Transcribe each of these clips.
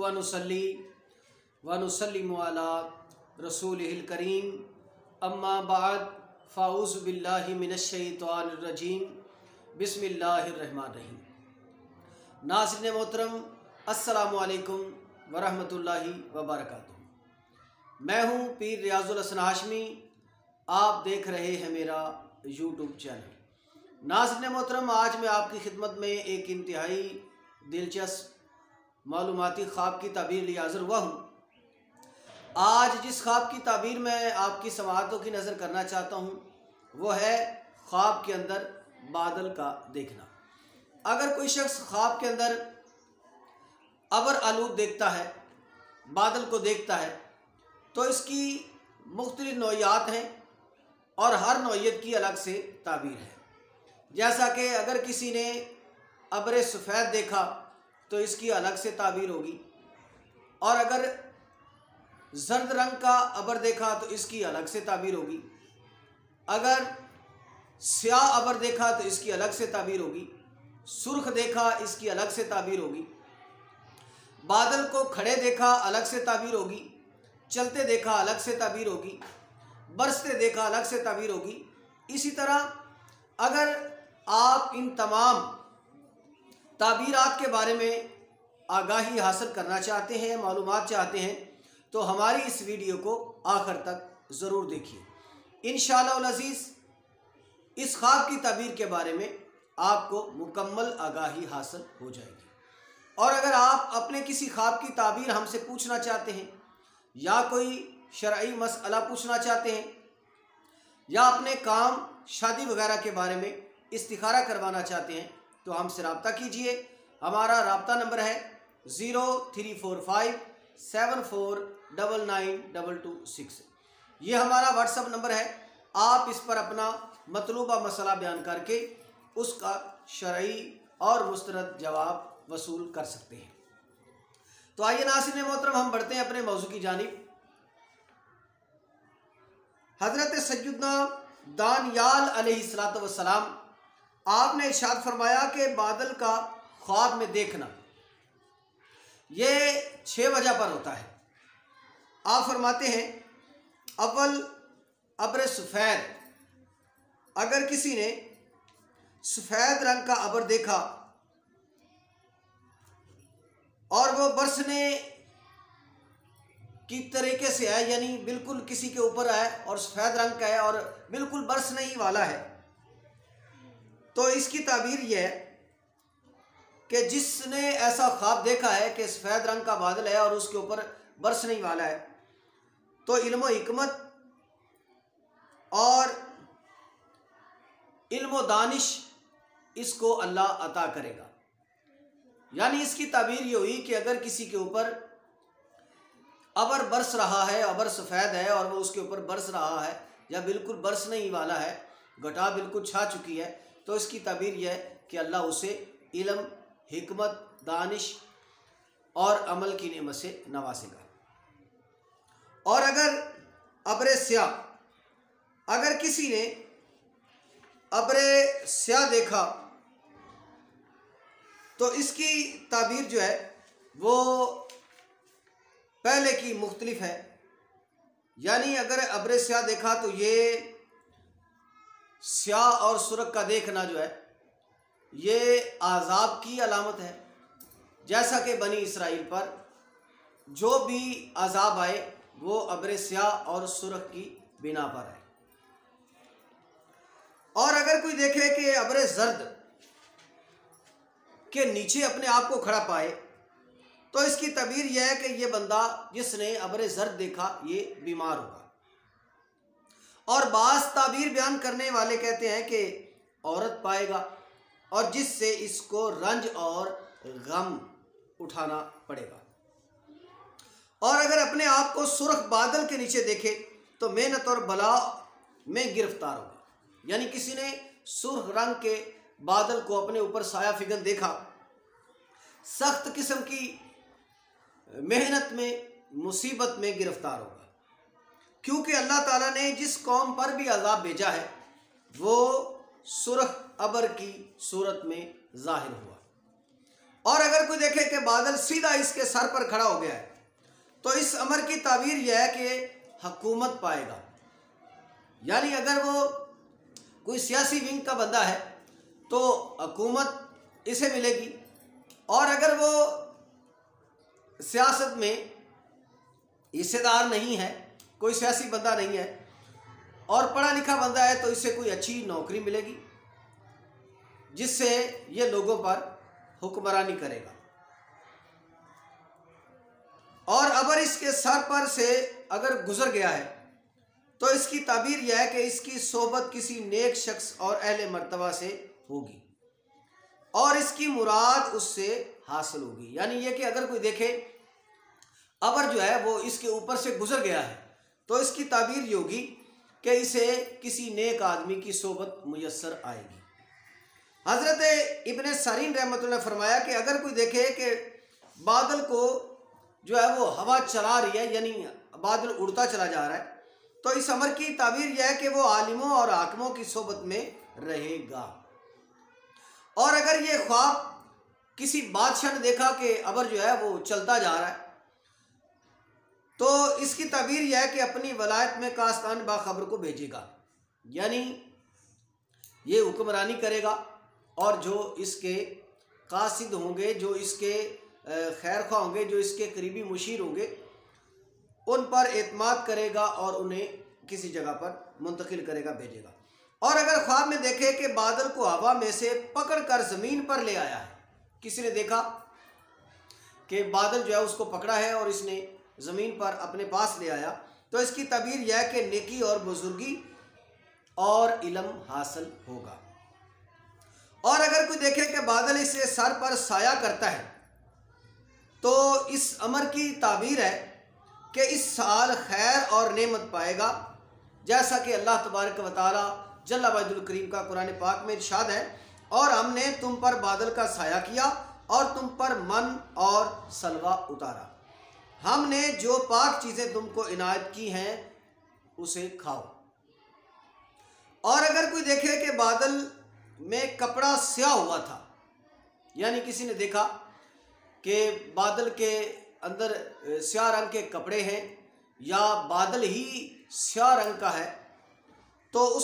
व नुसल्ली व नुसल्लिमु अला रसूलिहिल करीम अम्मा बाद फ़ाऊज़ु बिल्लाहि मिनश शैतानिर रजीम बिस्मिल्लाहिर रहमानिर रहीम। नाज़रीन मोहतरम, अस्सलामु अलैकुम व रहमतुल्लाहि व बरकातुहू। मैं हूँ पीर रियाजुल हसन हाशमी। आप देख रहे हैं मेरा यूट्यूब चैनल। नाज़रीन मोहतरम, आज मैं आपकी खिदमत में एक इंतहाई दिलचस्प मालूमाती ख्वाब की ताबीर लिए हाज़िर हुआ हूँ। आज जिस ख्वाब की ताबीर मैं आपकी समाअतों की नज़र करना चाहता हूँ वो है ख्वाब के अंदर बादल का देखना। अगर कोई शख्स ख्वाब के अंदर अबर आलूद देखता है, बादल को देखता है, तो इसकी मुख्तलिफ नौइयात हैं और हर नौइयत की अलग से ताबीर है। जैसा कि अगर किसी ने अबर सफ़ेद देखा तो इसकी अलग से ताबीर होगी, और अगर जर्द रंग का अबर देखा तो इसकी अलग से ताबीर होगी, अगर स्याह अबर देखा तो इसकी अलग से ताबीर होगी, सुर्ख देखा इसकी अलग से ताबीर होगी, बादल को खड़े देखा अलग से ताबीर होगी, चलते देखा अलग से ताबीर होगी, बरसते देखा अलग से ताबीर होगी। इसी तरह अगर आप इन तमाम ताबीरात के बारे में आगाही हासिल करना चाहते हैं, मालूमात चाहते हैं, तो हमारी इस वीडियो को आखिर तक ज़रूर देखिए। इंशाअल्लाह अज़ीज़ इस ख्वाब की ताबीर के बारे में आपको मुकम्मल आगाही हासिल हो जाएगी। और अगर आप अपने किसी ख्वाब की ताबीर हमसे पूछना चाहते हैं, या कोई शरई मसला पूछना चाहते हैं, या अपने काम शादी वगैरह के बारे में इस्तिखारा करवाना चाहते हैं, तो हमसे रब्ता कीजिए। हमारा रब्ता नंबर है 034574992226। ये हमारा व्हाट्सअप नंबर है। आप इस पर अपना मतलूबा मसला बयान करके उसका शरई और मुस्तरद जवाब वसूल कर सकते हैं। तो आइए नाज़रीन मोहतरम, हम बढ़ते हैं अपने मौजू की जानिब। हज़रत सैयदना दानियाल अलैहिस्सलातु वस्सलाम आपने इरशाद फरमाया कि बादल का ख्वाब में देखना ये 6 वजह पर होता है। आप फरमाते हैं, अव्वल अब्र सफ़ेद, अगर किसी ने सफ़ेद रंग का अबर देखा और वो बरसने की तरीके से है, यानी बिल्कुल किसी के ऊपर है और सफ़ेद रंग का है और बिल्कुल बरसने ही वाला है, तो इसकी ताबीर यह है कि जिसने ऐसा ख्वाब देखा है कि सफ़ेद रंग का बादल है और उसके ऊपर बरसने ही वाला है, तो इल्म हिकमत और इल्म दानिश इसको अल्लाह अता करेगा। यानी इसकी ताबीर ये हुई कि अगर किसी के ऊपर अबर बरस रहा है, अबर सफ़ेद है और वो उसके ऊपर बरस रहा है या बिल्कुल बरसने ही वाला है, घटा बिल्कुल छा चुकी है, तो इसकी ताबीर यह है कि अल्लाह उसे इल्म, हिकमत, दानिश और अमल की नेमत से नवाजेगा। और अगर अब्र स्याह, अगर किसी ने अब्र स्याह देखा तो इसकी ताबीर जो है वो पहले की मुख्तलिफ है। यानी अगर अब्र स्याह देखा तो ये स्याह और सुर्ख का देखना जो है ये आज़ाब की अलामत है। जैसा कि बनी इसराइल पर जो भी अज़ाब आए वो अब्र स्याह और सुर्ख की बिना पर है। और अगर कोई देखे कि अब्र जर्द के नीचे अपने आप को खड़ा पाए, तो इसकी तबीर यह है कि ये बंदा जिसने अब्र जर्द देखा ये बीमार होगा। और बाज़ ताबीर बयान करने वाले कहते हैं कि औरत पाएगा और जिससे इसको रंज और गम उठाना पड़ेगा। और अगर अपने आप को सुर्ख बादल के नीचे देखे तो मेहनत और बला में गिरफ्तार होगा। यानी किसी ने सुर्ख रंग के बादल को अपने ऊपर साया फिगन देखा, सख्त किस्म की मेहनत में, मुसीबत में गिरफ्तार होगा, क्योंकि अल्लाह ताला ने जिस कौम पर भी अजाब भेजा है वो सुर्ख अबर की सूरत में ज़ाहिर हुआ। और अगर कोई देखे कि बादल सीधा इसके सर पर खड़ा हो गया है तो इस अमर की ताबीर यह है कि हुकूमत पाएगा। यानी अगर वो कोई सियासी विंग का बंदा है तो हुकूमत इसे मिलेगी, और अगर वो सियासत में हिस्सेदार नहीं है, कोई सियासी बंदा नहीं है और पढ़ा लिखा बंदा है, तो इसे कोई अच्छी नौकरी मिलेगी जिससे ये लोगों पर हुक्मरानी करेगा। और अगर इसके सर पर से अगर गुजर गया है तो इसकी ताबीर यह है कि इसकी सोबत किसी नेक शख्स और अहले मर्तबा से होगी और इसकी मुराद उससे हासिल होगी। यानी ये कि अगर कोई देखे अबर जो है वो इसके ऊपर से गुजर गया है तो इसकी ताबीर ये होगी कि इसे किसी नेक आदमी की सोबत मुयस्सर आएगी। हज़रत इब्न सरीन रहमतुल्लाह ने फरमाया कि अगर कोई देखे कि बादल को जो है वो हवा चला रही है, यानी बादल उड़ता चला जा रहा है, तो इस अमर की ताबीर यह है कि वो आलिमों और हाकिमों की सोबत में रहेगा। और अगर ये ख्वाब किसी बादशाह ने देखा कि अबर जो है वो चलता जा रहा है तो इसकी ताबीर यह है कि अपनी वलायत में कास्तान बाखबर को भेजेगा, यानी ये हुक्मरानी करेगा और जो इसके कासिद होंगे, जो इसके खैर ख्वाह होंगे, जो इसके करीबी मुशीर होंगे, उन पर एतमाद करेगा और उन्हें किसी जगह पर मुंतकिल करेगा, भेजेगा। और अगर ख्वाब में देखे कि बादल को हवा में से पकड़कर ज़मीन पर ले आया है, किसी ने देखा कि बादल जो है उसको पकड़ा है और इसने ज़मीन पर अपने पास ले आया, तो इसकी ताबीर यह है कि नेकी और बुजुर्गी और इल्म हासिल होगा। और अगर कोई देखे कि बादल इसे सर पर साया करता है तो इस अमर की ताबीर है कि इस साल खैर और नेमत पाएगा, जैसा कि अल्लाह तबारक व तआला जल्ला वजहुल करीम का कुरान पाक में इरशाद है, और हमने तुम पर बादल का साया किया और तुम पर मन और सलवा उतारा, हमने जो पाक चीज़ें तुमको इनायत की हैं उसे खाओ। और अगर कोई देखे कि बादल में कपड़ा स्याह हुआ था, यानी किसी ने देखा कि बादल के अंदर स्याह रंग के कपड़े हैं या बादल ही स्याह रंग का है, तो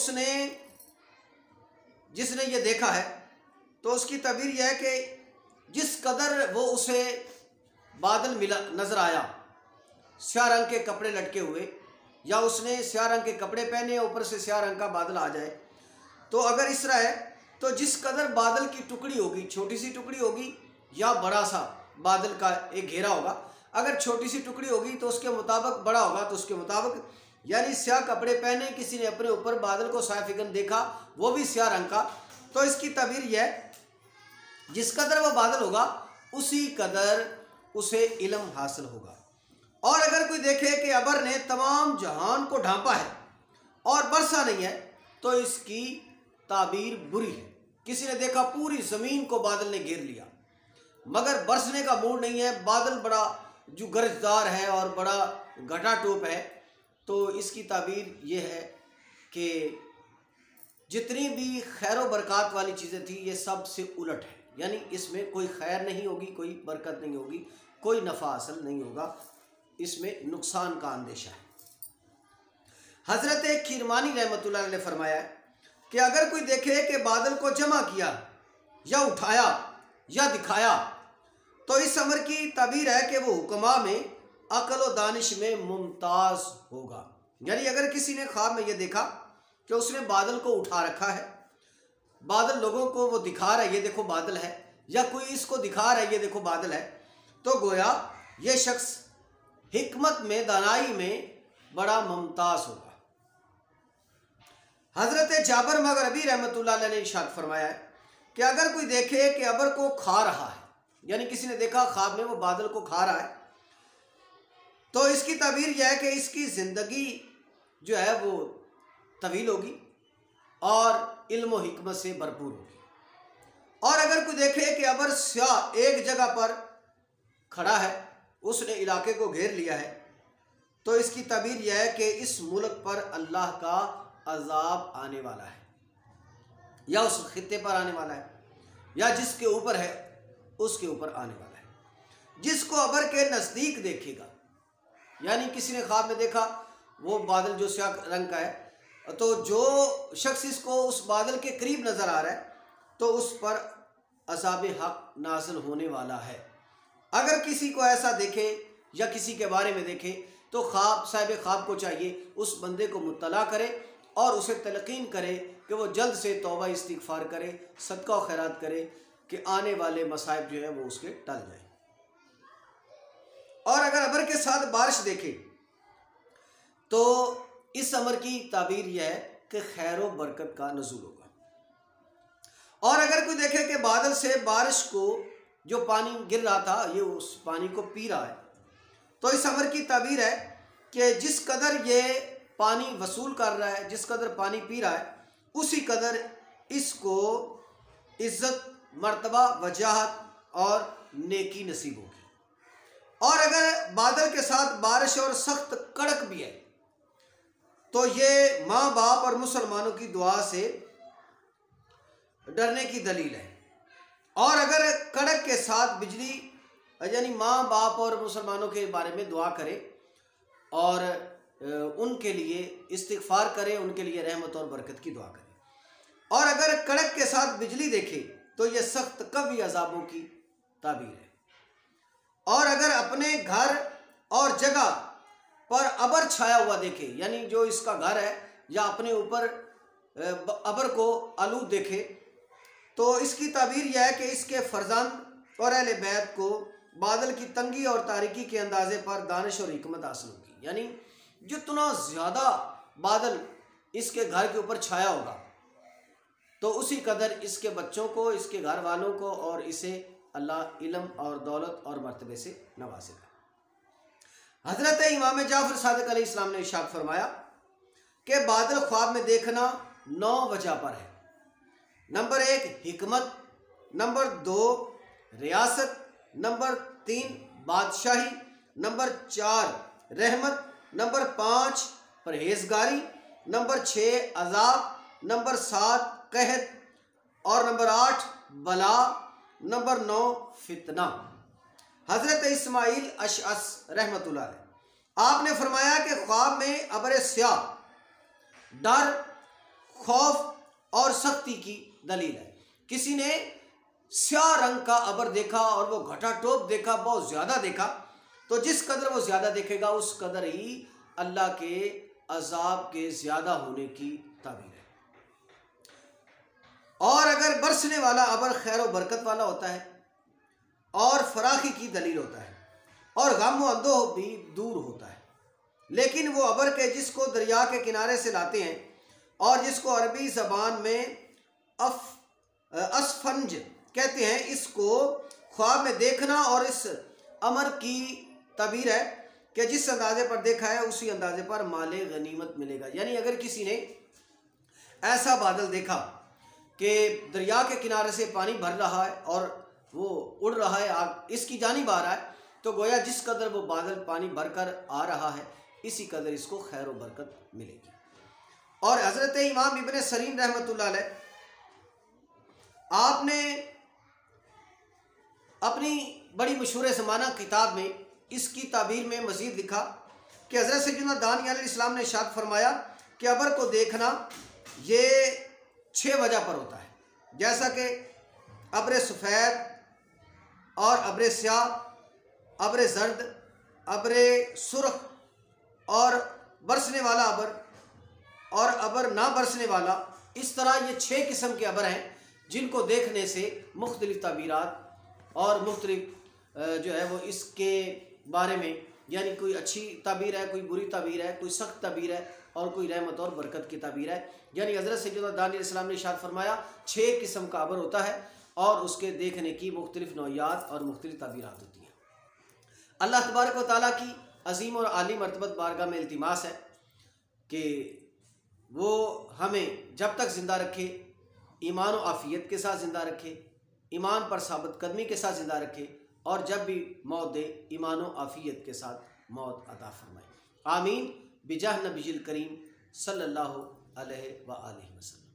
जिसने ये देखा है तो उसकी ताबीर यह है कि जिस कदर वो उसे बादल मिला नज़र आया स्याह रंग के कपड़े लटके हुए, या उसने स्याह रंग के कपड़े पहने ऊपर से स्याह रंग का बादल आ जाए, तो अगर इस तरह है तो जिस कदर बादल की टुकड़ी होगी, छोटी सी टुकड़ी होगी या बड़ा सा बादल का एक घेरा होगा, अगर छोटी सी टुकड़ी होगी तो उसके मुताबिक, बड़ा होगा तो उसके मुताबिक, यानी स्याह कपड़े पहने किसी ने अपने ऊपर बादल को साफ़िगन देखा, वो भी स्याह रंग का, तो इसकी ताबीर यह जिस कदर वो बादल होगा उसी कदर उसे इल्म हासिल होगा। और अगर कोई देखे कि अबर ने तमाम जहान को ढांपा है और बरसा नहीं है तो इसकी ताबीर बुरी है। किसी ने देखा पूरी ज़मीन को बादल ने घेर लिया मगर बरसने का मूड नहीं है, बादल बड़ा जो गरजदार है और बड़ा घटाटोप है, तो इसकी ताबीर ये है कि जितनी भी खैर व बरकत वाली चीज़ें थी ये सब से उलट है, यानी इसमें कोई खैर नहीं होगी, कोई बरकत नहीं होगी, कोई नफ़ा हासिल नहीं होगा, इसमें नुकसान का अंदेशा है। हज़रत किरमानी रहमतुल्लाह अलैह ने फरमाया कि अगर कोई देखे कि बादल को जमा किया या उठाया या दिखाया तो इस अमर की ताबीर है कि वो हुक्मा में अक्ल व दानिश में मुमताज़ होगा। यानी अगर किसी ने ख्वाब में ये देखा कि उसने बादल को उठा रखा है, बादल लोगों को वो दिखा रहा है ये देखो बादल है, या कोई इसको दिखा रहा है ये देखो बादल है, तो गोया ये शख्स हिकमत में, दानाई में बड़ा मुमताज़ होगा। हज़रत जाबर मगरबी रहमतुल्लाह अलैह ने इरशाद फरमाया है कि अगर कोई देखे कि अबर को खा रहा है, यानी किसी ने देखा ख्वाब में वो बादल को खा रहा है, तो इसकी ताबीर यह है कि इसकी ज़िंदगी जो है वो तवील होगी और इल्म व हिकमत से भरपूर होगी। और अगर कोई देखे कि अबर स्याह एक जगह पर खड़ा है, उसने इलाके को घेर लिया है, तो इसकी ताबीर यह है कि इस मुल्क पर अल्लाह का अजाब आने वाला है, या उस खित्ते पर आने वाला है, या जिसके ऊपर है उसके ऊपर आने वाला है। जिसको अबर के नज़दीक देखेगा, यानी किसी ने ख्वाब में देखा वो बादल जो स्याह रंग का है, तो जो शख्स इसको उस बादल के करीब नज़र आ रहा है तो उस पर अज़ाब हक नाज़िल होने वाला है। अगर किसी को ऐसा देखे या किसी के बारे में देखे तो साहिब ख्वाब को चाहिए उस बंदे को मुत्तला करे और उसे तलकीन करे कि वो जल्द से तौबा इस्तिग़फ़ार करे, सदका और खैरात करे कि आने वाले मसाइब जो है वो उसके टल जाए। और अगर अबर के साथ बारिश देखे तो इस अमर की ताबीर यह है कि खैर व बरकत का नज़ूल होगा। और अगर कोई देखे कि बादल से बारिश को जो पानी गिर रहा था ये उस पानी को पी रहा है, तो इस अमर की ताबीर है कि जिस कदर ये पानी वसूल कर रहा है, जिस कदर पानी पी रहा है, उसी कदर इसको इज़्ज़त, मर्तबा, वजाहत और नेकी नसीब होगी। और अगर बादल के साथ बारिश और सख्त कड़क भी है तो ये माँ बाप और मुसलमानों की दुआ से डरने की दलील है। और अगर कड़क के साथ बिजली, यानी माँ बाप और मुसलमानों के बारे में दुआ करे और उनके लिए इस्तिग़फ़ार करे, उनके लिए रहमत और बरकत की दुआ करे। और अगर कड़क के साथ बिजली देखे तो ये सख्त कवी अज़ाबों की ताबीर है। और अगर अपने घर और जगह पर अबर छाया हुआ देखे, यानी जो इसका घर है या अपने ऊपर अबर को आलूद देखे, तो इसकी ताबीर यह है कि इसके फर्जंद और अहले बैत को बादल की तंगी और तारीकी के अंदाजे पर दानिश और हिकमत हासिल होगी। यानी जितना ज़्यादा बादल इसके घर के ऊपर छाया होगा तो उसी कदर इसके बच्चों को, इसके घर वालों को और इसे अल्लाह इल्म और दौलत और मर्तबे से नवाजेगा। हज़रत इमाम जाफ़र सादिक़ अलैहिस्सलाम ने इरशाद फरमाया कि बादल ख्वाब में देखना 9 वजह पर है। नंबर 1 हिकमत, नंबर 2 रियासत, नंबर 3 बादशाही, नंबर 4 रहमत, नंबर 5 परहेजगारी, नंबर 6 अज़ाब, नंबर 7 कहत और नंबर 8 बला, नंबर 9 फितना। हज़रत इस्माइल अशअस रहमतुल्लाह अलैह आपने फरमाया कि ख्वाब में अबर स्याह डर, खौफ और सख्ती की दलील है। किसी ने स्याह रंग का अबर देखा और वो घटा टोप देखा, बहुत ज़्यादा देखा, तो जिस कदर वो ज़्यादा देखेगा उस कदर ही अल्लाह के अजाब के ज़्यादा होने की ताबीर है। और अगर बरसने वाला अबर खैर व बरकत वाला होता है और फराखी की दलील होता है और गम व अंदोह भी दूर होता है। लेकिन वो अबर के जिसको दरिया के किनारे से लाते हैं और जिसको अरबी ज़बान में असफंज कहते हैं, इसको ख्वाब में देखना और इस अमर की ताबीर है कि जिस अंदाजे पर देखा है उसी अंदाजे पर माले गनीमत मिलेगा। यानी अगर किसी ने ऐसा बादल देखा कि दरिया के किनारे से पानी भर रहा है और वो उड़ रहा है, आग इसकी जानिब आ रहा है, तो गोया जिस कदर वो बादल पानी भरकर आ रहा है इसी कदर इसको खैर व बरकत मिलेगी। और हज़रत इमाम इब्न सरीन रहमतुल्लाह अलैह आपने अपनी बड़ी मशहूर ज़माना किताब में इसकी ताबीर में मज़ीद लिखा कि हज़रत सैयदना दानी अलैहिस्सलाम ने इरशाद फरमाया कि अबर को देखना ये 6 वजह पर होता है, जैसा कि अब्र सफ़ेद और अब्र स्याह, अब्र जर्द, अब्र सुर्ख और बरसने वाला अबर और अबर ना बरसने वाला। इस तरह ये 6 किस्म के अबर हैं जिनको देखने से मुख्तलिफ ताबीरात और मुख्तलिफ जो है वो इसके बारे में, यानी कोई अच्छी ताबीर है, कोई बुरी ताबीर है, कोई सख्त ताबीर है और कोई रहमत और बरकत की ताबीर है। यानी हज़रत सैयदना दानी अलैहिस्सलाम ने इरशाद फरमाया 6 किस्म का अबर होता है और उसके देखने की मुख्तलिफ नौइयात और मुख्तलिफ ताबीरात होती हैं। अल्लाह तबारक व तआला की अजीम और आली मरतबत बारगाह में इल्तिमास है कि वो हमें जब तक ज़िंदा रखे ईमान व आफ़ियत के साथ ज़िंदा रखे, ईमान पर साबित कदमी के साथ ज़िंदा रखे और जब भी मौत दे ईमान व आफ़ियत के साथ मौत अता फरमाए। आमीन बिजाह नबील करीम सल्लल्लाहु अलैहि व आलिहि वसल्लम।